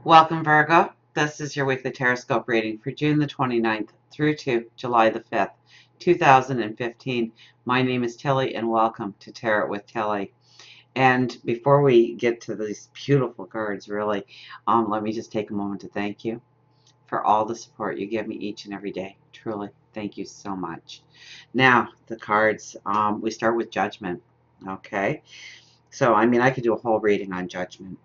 Welcome, Virgo. This is your weekly Teroscope reading for June the 29th through to July the 5th, 2015. My name is Tilly, and welcome to Tarot with Tilly. And before we get to these beautiful cards, really, let me just take a moment to thank you for all the support you give me each and every day. Truly, thank you so much. Now, the cards, we start with Judgment, okay? So, I could do a whole reading on Judgment.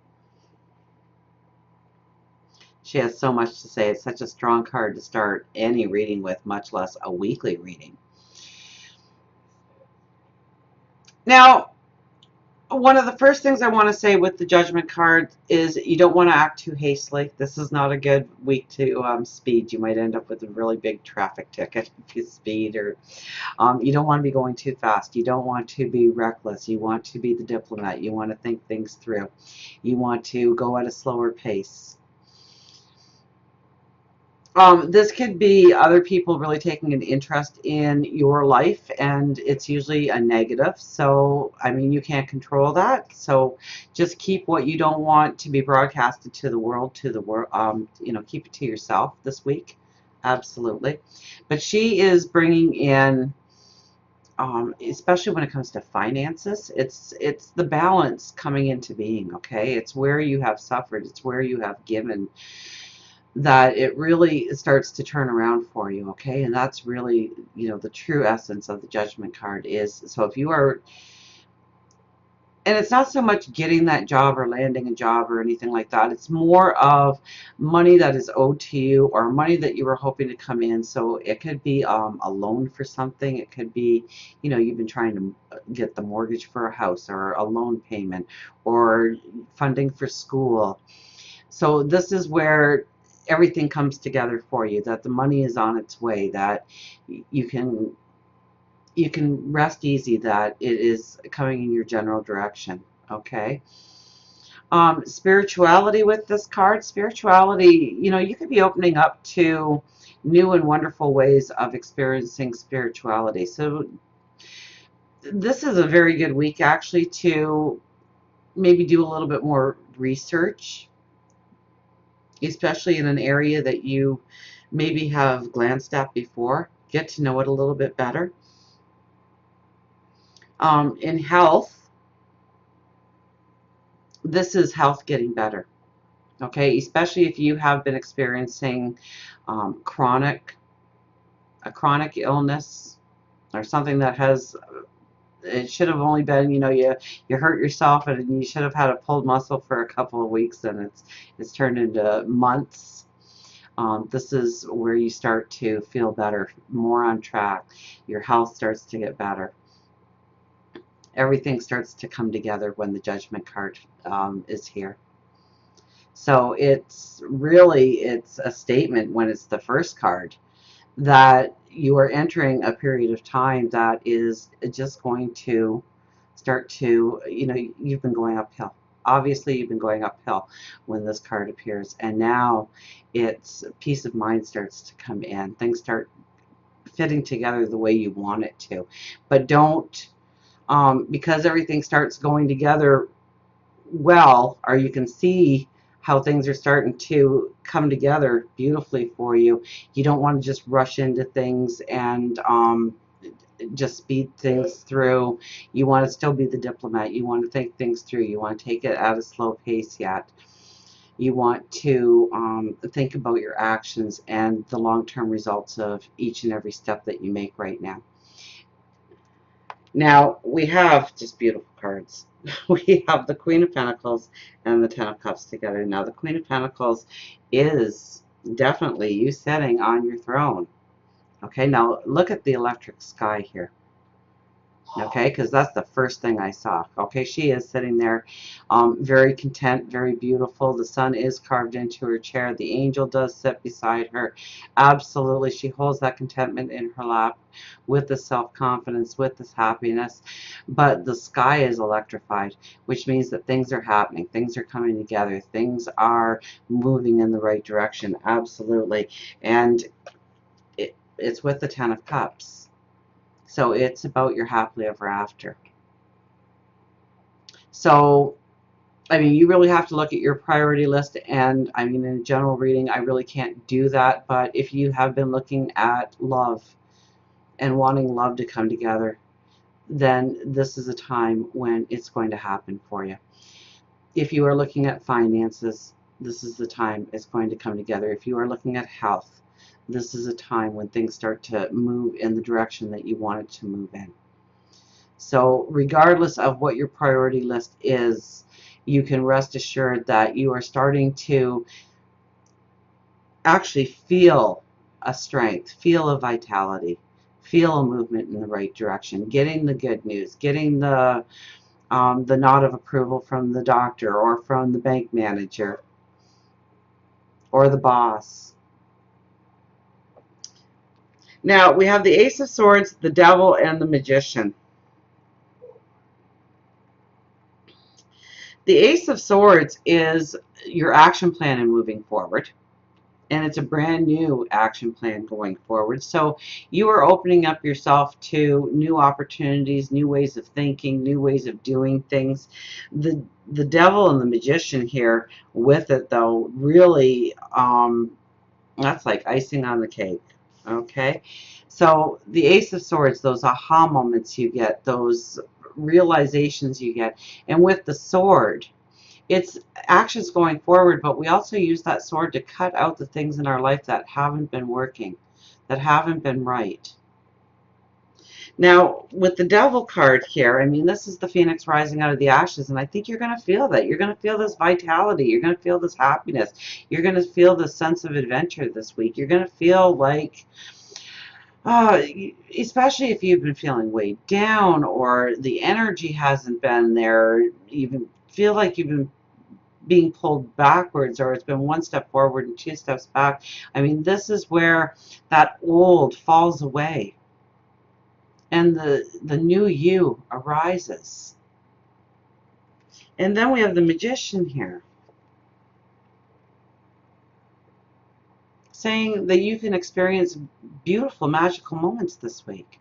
She has so much to say. It's such a strong card to start any reading with, much less a weekly reading. Now, one of the first things I want to say with the Judgment card is you don't want to act too hastily. This is not a good week to speed. You might end up with a really big traffic ticket if you speed, or you don't want to be going too fast. You don't want to be reckless. You want to be the diplomat. You want to think things through. You want to go at a slower pace. This could be other people really taking an interest in your life, and it's usually a negative. So, you can't control that. So, just keep what you don't want to be broadcasted to the world, keep it to yourself this week. Absolutely. But she is bringing in, especially when it comes to finances, it's the balance coming into being. Okay, it's where you have suffered, it's where you have given, that it really starts to turn around for you. Okay, and that's really, the true essence of the Judgment card is. So if you are, and it's not so much getting that job or landing a job or anything like that, it's more of money that is owed to you, or money that you were hoping to come in. So it could be a loan for something. It could be, you've been trying to get the mortgage for a house, or a loan payment, or funding for school. So this is where everything comes together for you, that the money is on its way, that you can rest easy, that it is coming in your general direction. Okay. Spirituality with this card. Spirituality, you could be opening up to new and wonderful ways of experiencing spirituality. So this is a very good week actually to maybe do a little bit more research, especially in an area that you maybe have glanced at before. Get to know it a little bit better. In health, this is health getting better. Okay, especially if you have been experiencing a chronic illness, or something that has, it should have only been, you hurt yourself and you should have had a pulled muscle for a couple of weeks, and it's turned into months. This is where you start to feel better, more on track. Your health starts to get better. Everything starts to come together when the Judgment card is here. So it's a statement when it's the first card, that you are entering a period of time that is just going to start to, you've been going uphill. Obviously, you've been going uphill when this card appears, and now it's peace of mind starts to come in. Things start fitting together the way you want it to. But don't, because everything starts going together well, or you can see how things are starting to come together beautifully for you. You don't want to just rush into things and just speed things through. You want to still be the diplomat. You want to think things through. You want to take it at a slow pace yet. You want to think about your actions and the long-term results of each and every step that you make right now. Now, we have just beautiful cards. We have the Queen of Pentacles and the Ten of Cups together. Now, the Queen of Pentacles is definitely you sitting on your throne. Okay, now look at the electric sky here. Okay, because that's the first thing I saw. Okay, she is sitting there very content, very beautiful. The sun is carved into her chair. The angel does sit beside her. Absolutely, she holds that contentment in her lap with the self-confidence, with this happiness. But the sky is electrified, which means that things are happening. Things are coming together. Things are moving in the right direction. Absolutely. And it's with the Ten of Cups. So it's about your happily ever after. So I mean, you really have to look at your priority list, and I mean, in a general reading, I really can't do that, but if you have been looking at love and wanting love to come together, then this is a time when it's going to happen for you. If you are looking at finances, this is the time it's going to come together. If you are looking at health, this is a time when things start to move in the direction that you want it to move in. So regardless of what your priority list is, you can rest assured that you are starting to actually feel a strength, feel a vitality, feel a movement in the right direction, getting the good news, getting the nod of approval from the doctor or from the bank manager or the boss. Now we have the Ace of Swords, the Devil, and the Magician. The Ace of Swords is your action plan in moving forward. And it's a brand new action plan going forward. So you are opening up yourself to new opportunities, new ways of thinking, new ways of doing things. The Devil and the Magician here with it, though, really, that's like icing on the cake. Okay, so the Ace of Swords, those aha moments you get, those realizations you get, and with the sword, it's actions going forward, but we also use that sword to cut out the things in our life that haven't been working, that haven't been right. Now, with the Devil card here, I mean, this is the phoenix rising out of the ashes, and I think you're going to feel that. You're going to feel this vitality. You're going to feel this happiness. You're going to feel this sense of adventure this week. You're going to feel like, especially if you've been feeling weighed down or the energy hasn't been there, even feel like you've been being pulled backwards, or it's been one step forward and two steps back. I mean, this is where that old falls away and the new you arises. And then we have the Magician here saying that you can experience beautiful magical moments this week.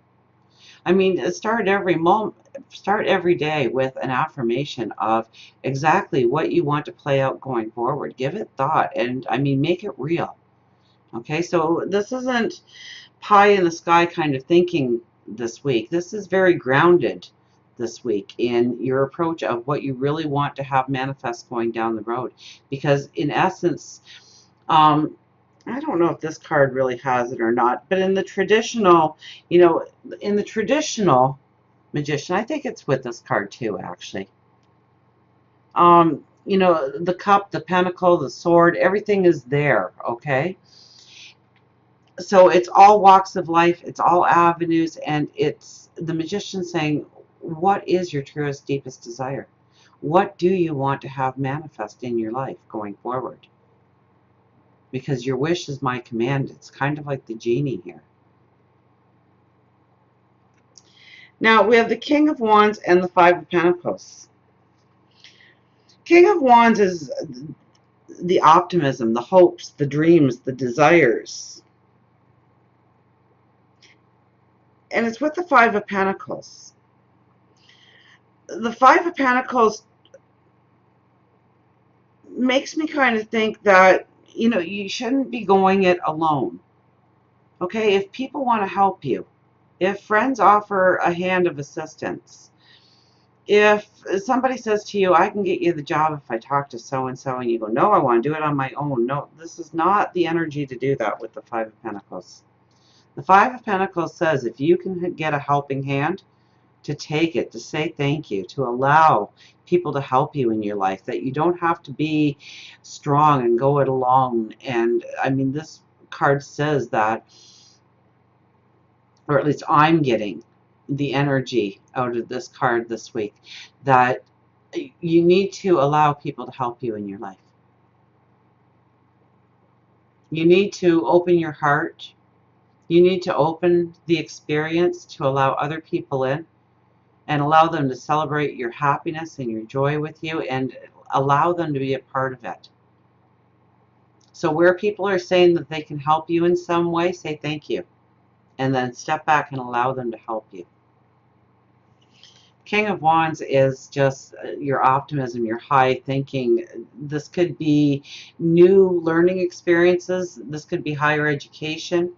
I mean, start every day with an affirmation of exactly what you want to play out going forward. Give it thought, and I mean, make it real. Okay, so this isn't pie in the sky kind of thinking this week. This is very grounded this week in your approach of what you really want to have manifest going down the road. Because in essence, I don't know if this card really has it or not, but in the traditional, in the traditional Magician, I think it's with this card too, actually. The cup, the pentacle, the sword, everything is there, okay? So it's all walks of life, it's all avenues, and it's the Magician saying, what is your truest, deepest desire? What do you want to have manifest in your life going forward? Because your wish is my command. It's kind of like the genie here. Now we have the King of Wands and the Five of Pentacles. King of Wands is the optimism, the hopes, the dreams, the desires. And it's with the Five of Pentacles. The Five of Pentacles makes me kind of think that, you shouldn't be going it alone. Okay, if people want to help you, if friends offer a hand of assistance, if somebody says to you, I can get you the job if I talk to so-and-so, and you go, no, I want to do it on my own. No, this is not the energy to do that with the Five of Pentacles. The Five of Pentacles says if you can get a helping hand, to take it, to say thank you, to allow people to help you in your life, that you don't have to be strong and go it alone. And I mean, this card says that, or at least I'm getting the energy out of this card this week, that you need to allow people to help you in your life. You need to open your heart. You need to open the experience to allow other people in and allow them to celebrate your happiness and your joy with you and allow them to be a part of it. So where people are saying that they can help you in some way, say thank you. And then step back and allow them to help you. King of Wands is just your optimism, your high thinking. This could be new learning experiences. This could be higher education.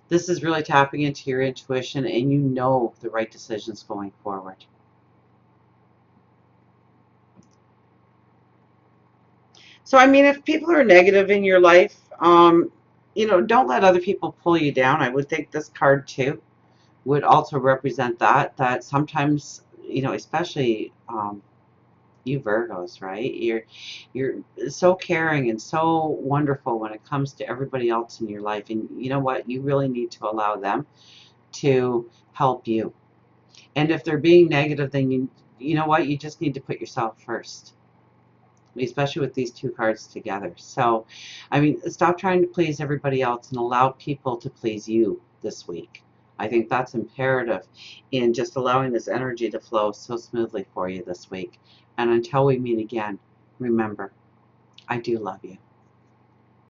This is really tapping into your intuition, and you know the right decisions going forward. So, I mean, if people are negative in your life, don't let other people pull you down. I would think this card too would also represent that sometimes, especially you Virgos, right? You're so caring and so wonderful when it comes to everybody else in your life, and you know what? You really need to allow them to help you. And if they're being negative, then you know what? You just need to put yourself first, especially with these two cards together. So, I mean, stop trying to please everybody else and allow people to please you this week. I think that's imperative in just allowing this energy to flow so smoothly for you this week. And until we meet again, remember, I do love you.